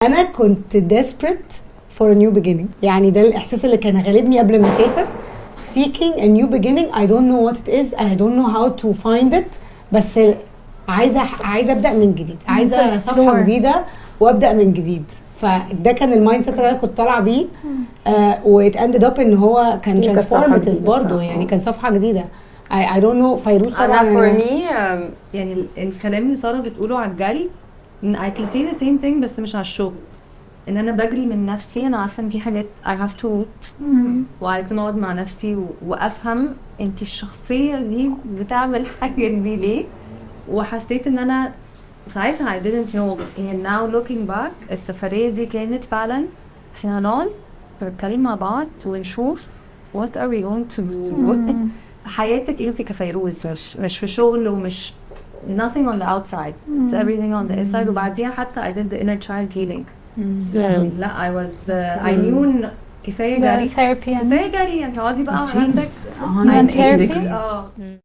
انا كنت desperate for a new beginning، يعني ده الاحساس اللي كان غالبني قبل ما اسافر. seeking a new beginning. I don't know what it is and I don't know how to find it، بس عايزه ابدا من جديد، عايزه صفحه جديده وابدا من جديد. فده كان المايند سيت اللي انا كنت طالعه بيه. وات اندد اب ان هو كان ترانسفورماتيف برضه، يعني كان صفحه جديده. I don't know. فيروز طبعا انا for me يعني الكلام اللي ساره بتقوله على الجري ان I can say the same thing بس مش على الشغل. ان انا بجري من نفسي، انا عارفه ان في حاجات I have to وعايزه اقعد مع نفسي وافهم انت الشخصيه دي بتعمل الحاجات دي ليه. وحسيت ان انا ساعتها I didn't know and now looking back السفريه دي كانت فعلا احنا هنقعد نتكلم مع بعض ونشوف what are we going to do حياتك انت كفيروز، مش في شغل ومش nothing on the outside it's everything on the inside. وبعديها حتى I did the inner child healing. لا I was I knew كفايه جري، كفايه جري يعني تقعدي بقى عندك therapy